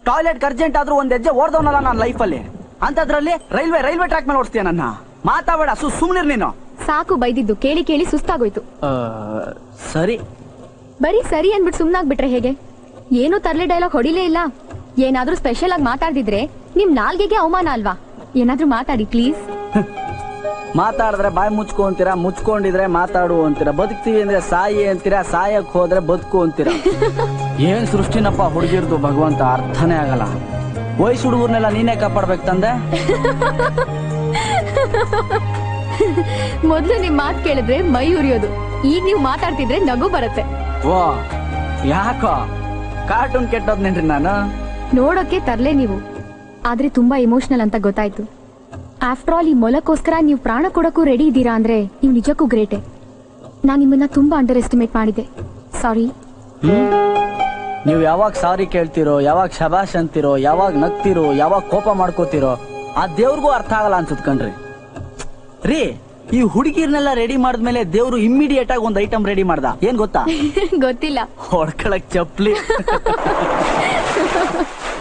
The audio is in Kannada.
ಟಾಯ್ಲೆಟ್ ಅರ್ಜೆಂಟ್ ಆದ್ರೂ ಒಂದ್ ಹೆಜ್ಜೆ ಓಡ್ದವನಲ್ಲ ನನ್ನ ಲೈಫಲ್ಲಿ. ಅಂತದ್ರಲ್ಲಿ ರೈಲ್ವೆ ಟ್ರ್ಯಾಕ್ ಮೇಲೆ ಓಡಿಸ್ತೀಯ ನನ್ನ? ಮಾತಾಡಬೇಡ, ಸುಮ್ನಿರ್ ನೀನು. ಸಾಕು ಬೈದಿದ್ದು, ಕೇಳಿ ಕೇಳಿ ಸುಸ್ತಾಗೋಯ್ತು. ಸರಿ. ಬರೀ ಸರಿ ಅನ್ಬಿಟ್ಟು ಸುಮ್ನಾಗ್ಬಿಟ್ರೆ ಹೇಗೆ? ಏನು ತರ್ಲೆ ಡೈಲಾಗ್ ಹೊಡಿಲೇ ಇಲ್ಲ. ಏನಾದ್ರೂ ಸ್ಪೆಷಲ್ ಆಗಿ ಮಾತಾಡ್ದಿದ್ರೆ ನಿಮ್ ನಾಲ್ಗೆಗೆ ಅವಮಾನ ಅಲ್ವಾ? ಏನಾದ್ರೂ ಮಾತಾಡಿ ಪ್ಲೀಸ್. ಮಾತಾಡಿದ್ರೆ ಬಾಯಿ ಮುಚ್ಕೊಂತೀರಾ, ಮುಚ್ಕೊಂಡಿದ್ರೆ ಮಾತಾಡು ಅಂತೀರಾ. ಬದುಕ್ತೀವಿ ಅಂದ್ರೆ ಸಾಯಿ ಅಂತೀರಾ, ಸಾಯಕ್ ಹೋದ್ರೆ ಬದುಕು ಅಂತೀರಾ. ಏನ್ ಸೃಷ್ಟಿನಪ್ಪ ಹುಡುಗಿರ್ದು ಭಗವಂತ, ಅರ್ಥನೇ ಆಗಲ್ಲ. ವಯಸ್ಸು ಹುಡುಗರ್ನೆಲ್ಲ ನೀನೇ ಕಾಪಾಡ್ಬೇಕು ತಂದೆ. ಮೊದ್ಲು ನಿಮ್ ಮಾತ್ ಕೇಳಿದ್ರೆ ಮೈ ಉರಿಯೋದು, ಈಗ ನೀವ್ ಮಾತಾಡ್ತಿದ್ರೆ ನಗು ಬರುತ್ತೆ. ಓ ಯಾಕೋ ಕಾರ್ಟೂನ್ ಕೆಟ್ಟೋದ್ನೇನ್ರಿ ನಾನು? ನೋಡೋಕೆ ತರ್ಲೆ ನೀವು, ಆದ್ರೆ ತುಂಬಾ ಎಮೋಷನಲ್ ಅಂತ ಗೊತ್ತಾಯ್ತು. ಆಫ್ಟರ್ ಆಲ್ ಈ ಮೊಲಕ್ಕೋಸ್ಕರ ನೀವು ಪ್ರಾಣ ಕೊಡಕ್ಕೂ ರೆಡಿ ಇದ್ದೀರಾ ಅಂದ್ರೆ ನೀವು ನಿಜಕ್ಕೂ ಗ್ರೇಟೆ. ನಾನ್ ನಿಮ್ಮನ್ನ ತುಂಬಾ ಅಂಡರ್ ಎಸ್ಟಿಮೇಟ್ ಮಾಡಿದೆ, ಸಾರಿ. ನೀವು ಯಾವಾಗ ಸಾರಿ ಕೇಳ್ತಿರೋ, ಯಾವಾಗ ಶಬಾಷ್ ಅಂತಿರೋ, ಯಾವಾಗ ನಗ್ತಿರೋ, ಯಾವಾಗ ಕೋಪ ಮಾಡ್ಕೋತಿರೋ ಆ ದೇವ್ರಿಗೂ ಅರ್ಥ ಆಗಲ್ಲ ಅನ್ಸುತ್ ಕಣ್ರಿ. ರೀ, ಈ ಹುಡುಗಿರ್ನೆಲ್ಲ ರೆಡಿ ಮಾಡಿದ್ಮೇಲೆ ದೇವ್ರು ಇಮ್ಮಿಡಿಯೇಟ್ ಆಗಿ ಒಂದ್ ಐಟಮ್ ರೆಡಿ ಮಾಡ್ದ. ಏನ್ ಗೊತ್ತಾ? ಗೊತ್ತಿಲ್ಲ. ಹೊಡ್ಕೊಳಕ್ ಚಪ್ಲಿ.